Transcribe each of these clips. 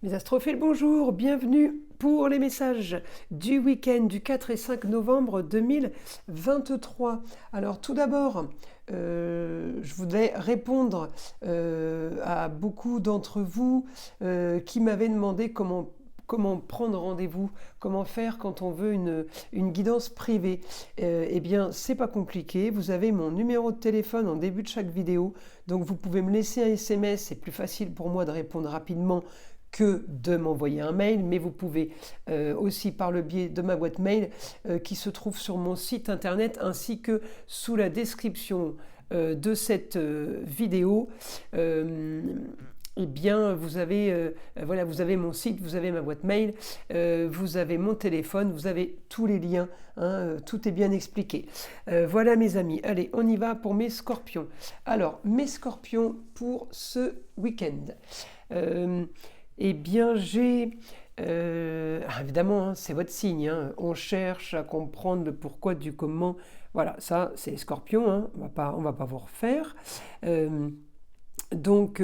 Mes astrophiles, bonjour, bienvenue pour les messages du week-end du 4 et 5 novembre 2023. Alors tout d'abord, je voudrais répondre à beaucoup d'entre vous qui m'avaient demandé comment prendre rendez-vous, comment faire quand on veut une guidance privée. Eh bien, c'est pas compliqué. Vous avez mon numéro de téléphone en début de chaque vidéo, donc vous pouvez me laisser un SMS. C'est plus facile pour moi de répondre rapidement que de m'envoyer un mail, mais vous pouvez aussi par le biais de ma boîte mail qui se trouve sur mon site internet ainsi que sous la description de cette vidéo. Eh bien, vous avez mon site, vous avez ma boîte mail, vous avez mon téléphone, vous avez tous les liens, tout est bien expliqué. Voilà mes amis, allez, on y va pour mes scorpions. Alors, mes scorpions pour ce week-end. Eh bien, évidemment, c'est votre signe, on cherche à comprendre le pourquoi du comment. Voilà, ça, c'est les scorpions, on va pas vous refaire. Donc,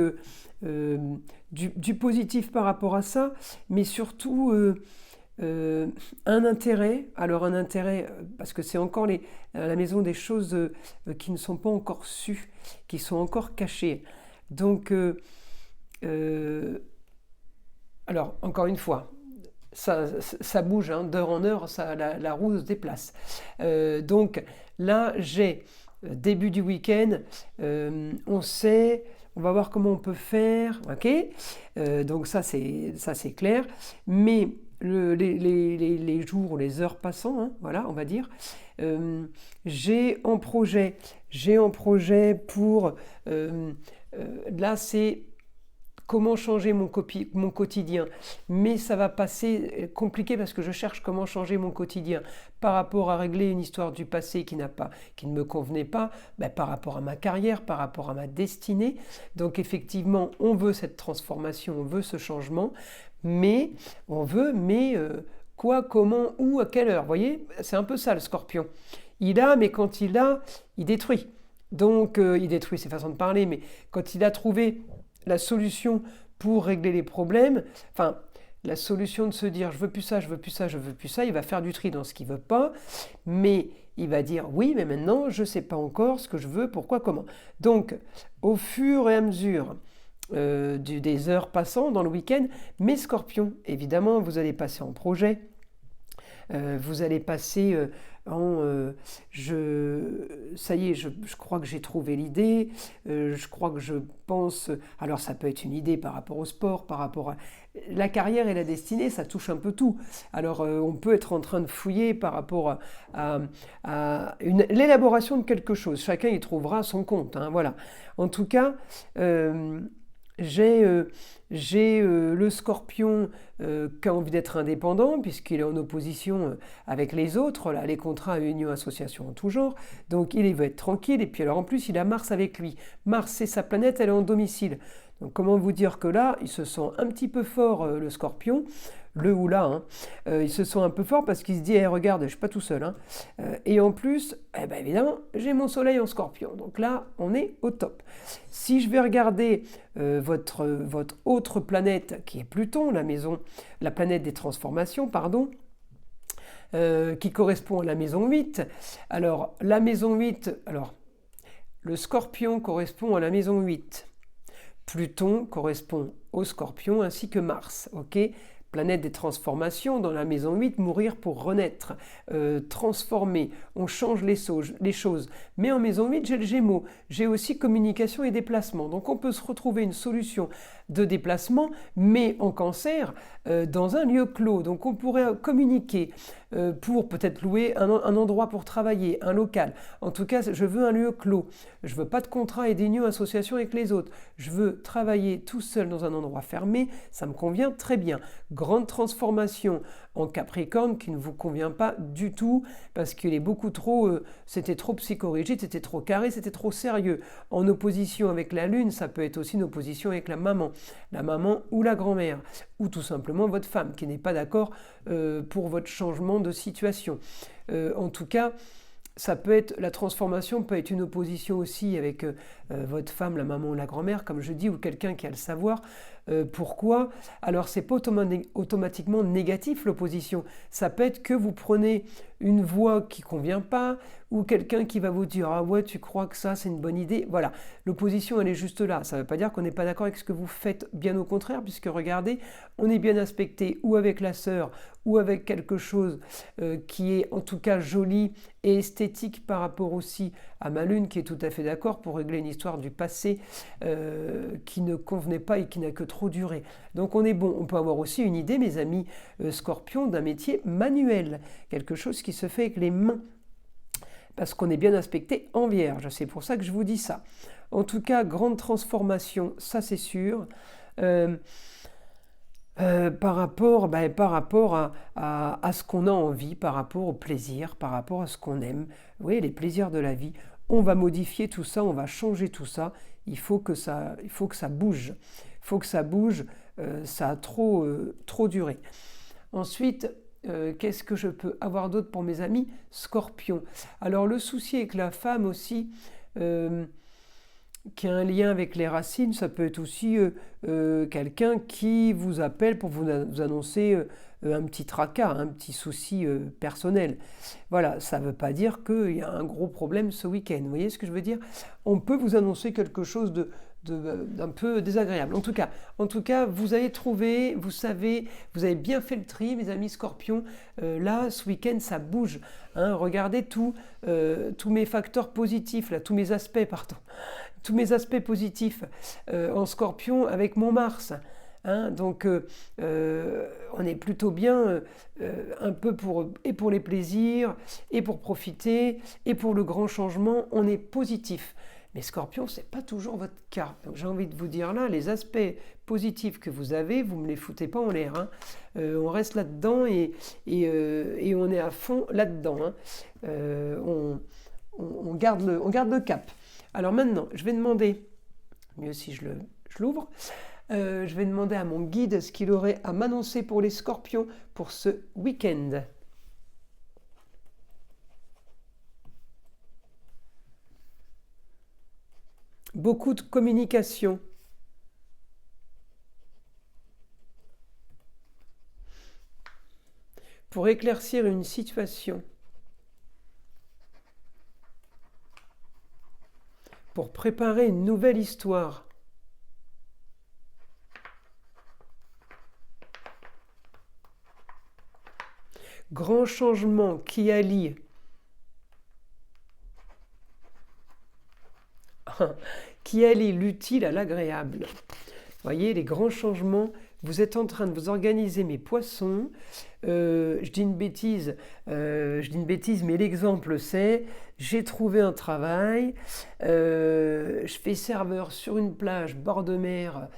du positif par rapport à ça, mais surtout un intérêt. Alors, un intérêt, parce que c'est encore à la maison des choses qui ne sont pas encore sues, qui sont encore cachées. Donc, alors, encore une fois, ça bouge, d'heure en heure, la roue se déplace. Donc là, j'ai début du week-end, on sait, on va voir comment on peut faire, ok. Donc ça c'est clair. Mais les jours ou les heures passant, voilà, on va dire, j'ai en projet pour là c'est comment changer mon quotidien. Mais ça va passer compliqué parce que je cherche comment changer mon quotidien par rapport à régler une histoire du passé qui ne me convenait pas, par rapport à ma carrière, par rapport à ma destinée. Donc effectivement, on veut cette transformation, on veut ce changement, mais quoi, comment, où, à quelle heure. Vous voyez, c'est un peu ça le scorpion. Mais quand il détruit. Donc il détruit ses façons de parler, mais quand il a trouvé la solution pour régler les problèmes, enfin la solution de se dire je veux plus ça, je veux plus ça, je veux plus ça, il va faire du tri dans ce qu'il veut pas, mais il va dire oui, mais maintenant je sais pas encore ce que je veux, pourquoi, comment. Donc au fur et à mesure des heures passant dans le week-end, mes scorpions, évidemment, vous allez passer en projet. Vous allez passer ça y est, je crois que j'ai trouvé l'idée, je crois que je pense, alors ça peut être une idée par rapport au sport, par rapport à la carrière et la destinée, ça touche un peu tout. Alors on peut être en train de fouiller par rapport à l'élaboration de quelque chose, chacun y trouvera son compte, voilà. En tout cas, j'ai le scorpion qui a envie d'être indépendant puisqu'il est en opposition avec les autres, là, les contrats, unions, associations en tout genre. Donc il veut être tranquille et puis alors en plus il a Mars avec lui. Mars c'est sa planète, elle est en domicile. Donc comment vous dire que là, il se sent un petit peu fort le scorpion, le ou la, il se sent un peu fort parce qu'il se dit regarde, je suis pas tout seul. Et en plus, évidemment, j'ai mon soleil en scorpion. Donc là, on est au top. Si je vais regarder votre autre planète qui est Pluton, la planète des transformations, pardon, qui correspond à la maison 8. Alors, la maison 8, le scorpion correspond à la maison 8. Pluton correspond au scorpion ainsi que Mars, ok ? Planète des transformations, dans la maison 8, mourir pour renaître, transformer, on change les choses. Mais en maison 8, j'ai le Gémeaux, j'ai aussi communication et déplacement. Donc on peut se retrouver une solution de déplacement, mais en Cancer, dans un lieu clos. Donc on pourrait communiquer pour peut-être louer un endroit pour travailler, un local. En tout cas, je veux un lieu clos. Je veux pas de contrat et d'union association avec les autres. Je veux travailler tout seul dans un endroit fermé, ça me convient très bien. Grande transformation en Capricorne qui ne vous convient pas du tout parce qu'il est beaucoup trop, c'était trop psychorigide, c'était trop carré, c'était trop sérieux. En opposition avec la Lune, ça peut être aussi une opposition avec la maman ou la grand-mère, ou tout simplement votre femme qui n'est pas d'accord pour votre changement de situation. En tout cas, la transformation peut être une opposition aussi avec votre femme, la maman ou la grand-mère, comme je dis, ou quelqu'un qui a le savoir. Pourquoi? Alors c'est pas automatiquement négatif l'opposition. Ça peut être que vous prenez une voix qui convient pas, ou quelqu'un qui va vous dire ah ouais tu crois que ça c'est une bonne idée. Voilà, l'opposition elle est juste là. Ça ne veut pas dire qu'on n'est pas d'accord avec ce que vous faites, bien au contraire, puisque regardez, on est bien aspecté ou avec la sœur ou avec quelque chose qui est en tout cas joli et esthétique par rapport aussi à ma lune qui est tout à fait d'accord pour régler une histoire du passé qui ne convenait pas et qui n'a que trop duré. Donc on est bon. On peut avoir aussi une idée, mes amis scorpions, d'un métier manuel, quelque chose qui se fait avec les mains, parce qu'on est bien aspecté en vierge. C'est pour ça que je vous dis ça. En tout cas, grande transformation, ça c'est sûr. Par rapport à ce qu'on a envie, par rapport au plaisir, par rapport à ce qu'on aime. Vous voyez, les plaisirs de la vie. On va modifier tout ça, on va changer tout ça. Il faut que ça bouge. Il faut que ça bouge. Ça a trop duré. Ensuite, qu'est-ce que je peux avoir d'autre pour mes amis Scorpion. Alors le souci avec la femme aussi, qui a un lien avec les racines, ça peut être aussi quelqu'un qui vous appelle pour vous annoncer un petit tracas, un petit souci personnel. Voilà, ça ne veut pas dire qu'il y a un gros problème ce week-end. Vous voyez ce que je veux dire? On peut vous annoncer quelque chose d'un peu désagréable. En tout cas, vous avez trouvé, vous savez, vous avez bien fait le tri, mes amis scorpions. Là, ce week-end, ça bouge. Hein. Regardez tous mes facteurs positifs, là, tous mes aspects positifs en scorpion avec mon Mars. Hein, donc on est plutôt bien un peu pour les plaisirs, et pour profiter, et pour le grand changement, on est positif. Mais Scorpion, ce n'est pas toujours votre cas. Donc j'ai envie de vous dire là, les aspects positifs que vous avez, vous ne me les foutez pas en l'air. Hein. On reste là-dedans et on est à fond là-dedans. Hein. On garde le cap. Alors maintenant, je vais demander, mieux si je l'ouvre, je vais demander à mon guide ce qu'il aurait à m'annoncer pour les Scorpions pour ce week-end. Beaucoup de communication. Pour éclaircir une situation. Pour préparer une nouvelle histoire. Grand changement qui allie l'utile à l'agréable. Vous voyez, les grands changements, vous êtes en train de vous organiser, mes poissons. Je dis une bêtise, mais l'exemple c'est, j'ai trouvé un travail, je fais serveur sur une plage bord de mer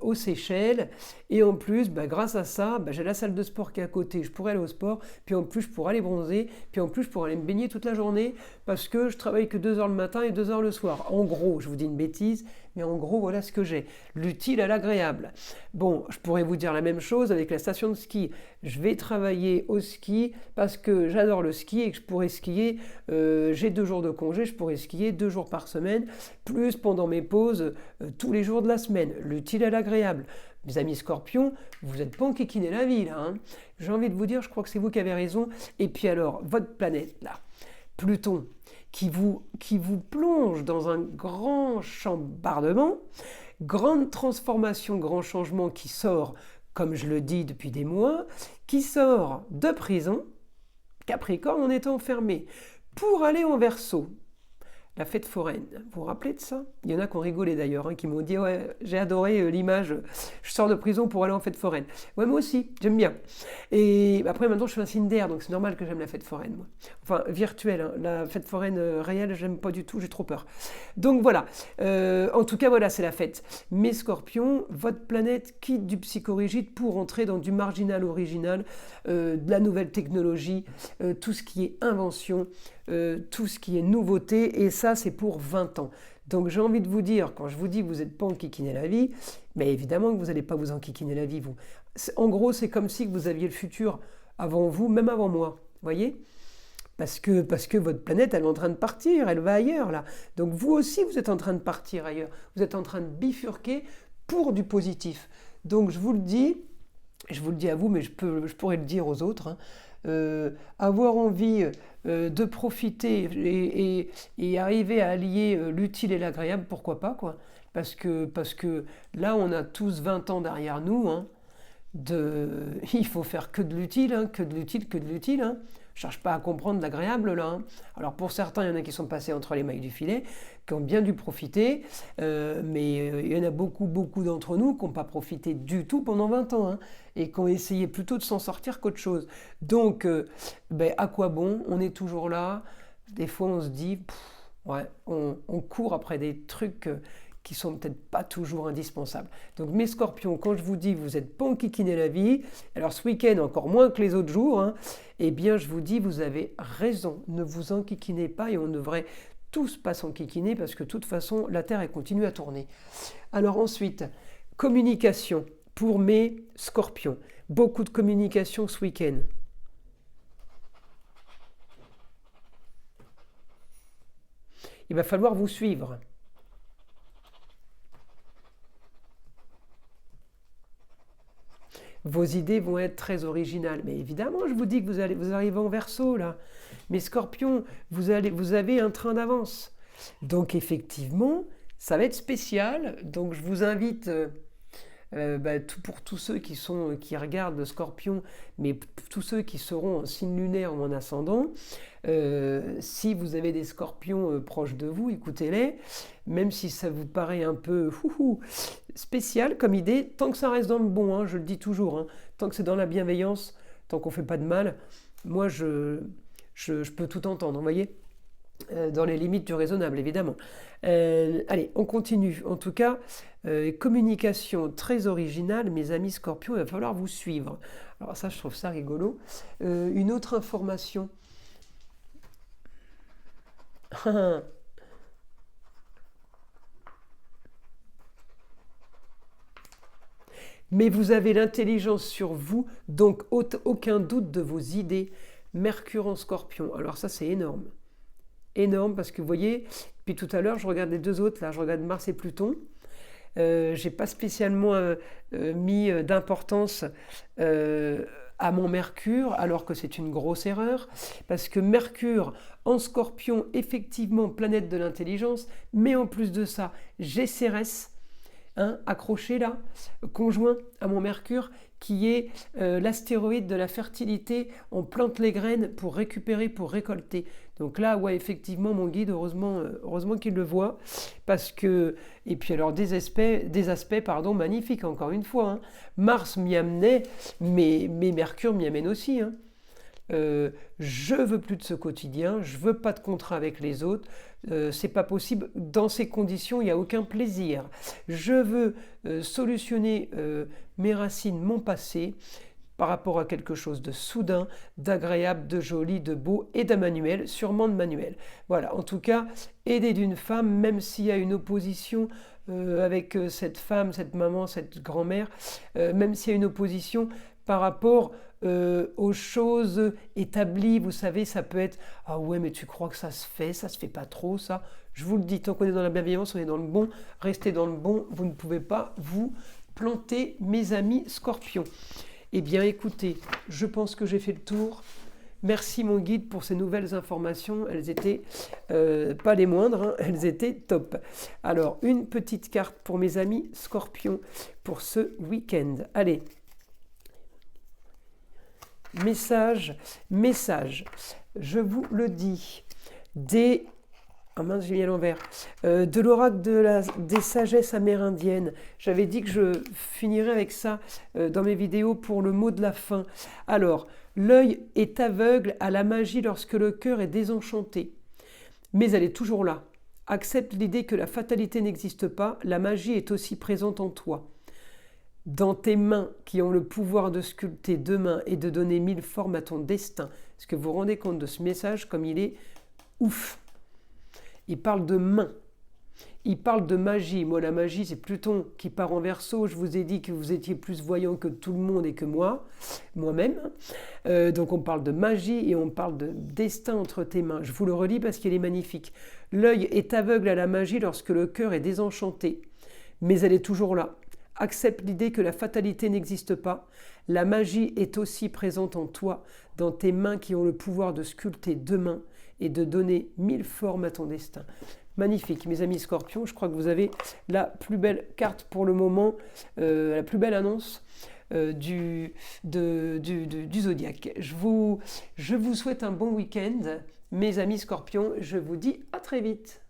aux Seychelles, et en plus, grâce à ça, j'ai la salle de sport qui est à côté, je pourrais aller au sport, puis en plus je pourrais aller bronzer, puis en plus je pourrais aller me baigner toute la journée, parce que je travaille que 2 heures le matin et 2 heures le soir. En gros, je vous dis une bêtise, mais en gros, voilà ce que j'ai. L'utile à l'agréable. Bon, je pourrais vous dire la même chose avec la station de ski. Je vais travailler au ski parce que j'adore le ski et que je pourrais skier. J'ai 2 jours de congé, je pourrais skier 2 jours par semaine, plus pendant mes pauses tous les jours de la semaine. L'utile à l'agréable. Mes amis scorpions, vous n'êtes pas enquiquinés la vie là. Hein. J'ai envie de vous dire, je crois que c'est vous qui avez raison. Et puis alors, votre planète là, Pluton, qui vous plonge dans un grand chambardement, grande transformation, grand changement qui sort, comme je le dis depuis des mois, qui sort de prison, Capricorne, en étant enfermé, pour aller en Verseau. La fête foraine, vous vous rappelez de ça? Il y en a qui ont rigolé d'ailleurs, qui m'ont dit « Ouais, j'ai adoré l'image, je sors de prison pour aller en fête foraine. » Ouais, moi aussi, j'aime bien. Et après, maintenant, je suis un signe d'air, donc c'est normal que j'aime la fête foraine, moi. Enfin, virtuelle, hein. La fête foraine réelle, j'aime pas du tout, j'ai trop peur. Donc voilà, en tout cas, voilà, c'est la fête. Mes scorpions, votre planète quitte du psychorigide pour entrer dans du marginal original, de la nouvelle technologie, tout ce qui est invention, tout ce qui est nouveauté, et ça c'est pour 20 ans. Donc j'ai envie de vous dire, quand je vous dis que vous n'êtes pas enquiquiné la vie, mais évidemment que vous n'allez pas vous enquiquiner la vie, vous. En gros, c'est comme si vous aviez le futur avant vous, même avant moi, voyez ? parce que votre planète, elle est en train de partir, elle va ailleurs là. Donc vous aussi, vous êtes en train de partir ailleurs. Vous êtes en train de bifurquer pour du positif. Donc je vous le dis à vous, mais je pourrais le dire aux autres, hein. Avoir envie de profiter et arriver à allier l'utile et l'agréable, pourquoi pas, quoi. Parce que là, on a tous 20 ans derrière nous, hein, il faut faire que de l'utile, hein, que de l'utile, que de l'utile, hein. Je cherche pas à comprendre l'agréable là, hein. Alors pour certains, il y en a qui sont passés entre les mailles du filet, qui ont bien dû profiter, mais il y en a beaucoup d'entre nous qui n'ont pas profité du tout pendant 20 ans, hein, et qui ont essayé plutôt de s'en sortir qu'autre chose. Donc, à quoi bon? On est toujours là. Des fois, on se dit, ouais, on court après des trucs qui sont peut-être pas toujours indispensables. Donc mes scorpions, quand je vous dis vous n'êtes pas enquiquinés la vie, alors ce week-end encore moins que les autres jours, hein, eh bien je vous dis vous avez raison, ne vous enquiquinez pas et on devrait tous pas s'enquiquiner parce que de toute façon la Terre elle continue à tourner. Alors ensuite, communication pour mes scorpions, beaucoup de communication ce week-end. Il va falloir vous suivre. Vos idées vont être très originales. Mais évidemment, je vous dis que vous arrivez en Verseau, là. Mais Scorpion, vous avez un train d'avance. Donc effectivement, ça va être spécial. Donc je vous invite, pour tous ceux qui regardent le Scorpion, mais tous ceux qui seront en signe lunaire ou en ascendant, si vous avez des Scorpions proches de vous, écoutez-les, même si ça vous paraît un peu spécial comme idée, tant que ça reste dans le bon, hein, je le dis toujours, hein, tant que c'est dans la bienveillance, tant qu'on ne fait pas de mal, moi je peux tout entendre, vous voyez, dans les limites du raisonnable évidemment. Allez, on continue. En tout cas, communication très originale, mes amis Scorpions, il va falloir vous suivre. Alors ça, je trouve ça rigolo. Une autre information. Mais vous avez l'intelligence sur vous, donc aucun doute de vos idées. Mercure en Scorpion. Alors ça, c'est énorme. Énorme parce que vous voyez, puis tout à l'heure, je regarde les deux autres, là, je regarde Mars et Pluton. J'ai pas spécialement mis d'importance à mon Mercure, alors que c'est une grosse erreur, parce que Mercure en Scorpion, effectivement, planète de l'intelligence, mais en plus de ça, j'ai Cérès, hein, accroché là, conjoint à mon Mercure, qui est l'astéroïde de la fertilité. On plante les graines pour récupérer, pour récolter. Donc là, ouais, effectivement, mon guide, heureusement qu'il le voit, parce que, et puis alors des aspects magnifiques, encore une fois, hein. Mars m'y amenait, mais Mercure m'y amène aussi, hein. Je veux plus de ce quotidien, je veux pas de contrat avec les autres, c'est pas possible, dans ces conditions il n'y a aucun plaisir. Je veux solutionner mes racines, mon passé, par rapport à quelque chose de soudain, d'agréable, de joli, de beau et d'un manuel, sûrement de manuel. Voilà, en tout cas, aider d'une femme, même s'il y a une opposition avec cette femme, cette maman, cette grand-mère, même s'il y a une opposition par rapport aux choses établies, vous savez, ça peut être « Ah ouais, mais tu crois que ça se fait pas trop ça ?» Je vous le dis, tant qu'on est dans la bienveillance, on est dans le bon, restez dans le bon, vous ne pouvez pas vous planter, mes amis Scorpions. Eh bien écoutez, je pense que j'ai fait le tour. Merci mon guide pour ces nouvelles informations, elles étaient pas les moindres, hein, elles étaient top. Alors, une petite carte pour mes amis Scorpions pour ce week-end. Allez. Message, je vous le dis, j'ai mis à l'envers, de l'oracle des sagesses amérindiennes. J'avais dit que je finirais avec ça dans mes vidéos pour le mot de la fin. Alors, l'œil est aveugle à la magie lorsque le cœur est désenchanté, mais elle est toujours là. Accepte l'idée que la fatalité n'existe pas, la magie est aussi présente en toi. Dans tes mains qui ont le pouvoir de sculpter demain et de donner 1000 formes à ton destin. Est-ce que vous vous rendez compte de ce message comme il est ouf? Il parle de mains. il parle de magie. Moi, la magie, c'est Pluton qui part en Verseau. Je vous ai dit que vous étiez plus voyant que tout le monde et que moi-même. Donc on parle de magie et on parle de destin entre tes mains. Je vous le relis parce qu'il est magnifique. L'œil est aveugle à la magie lorsque le cœur est désenchanté, mais elle est toujours là. Accepte l'idée que la fatalité n'existe pas. La magie est aussi présente en toi, dans tes mains qui ont le pouvoir de sculpter demain et de donner 1000 formes à ton destin. Magnifique, mes amis Scorpions, je crois que vous avez la plus belle carte pour le moment, la plus belle annonce du zodiaque. Je vous souhaite un bon week-end, mes amis Scorpions, je vous dis à très vite.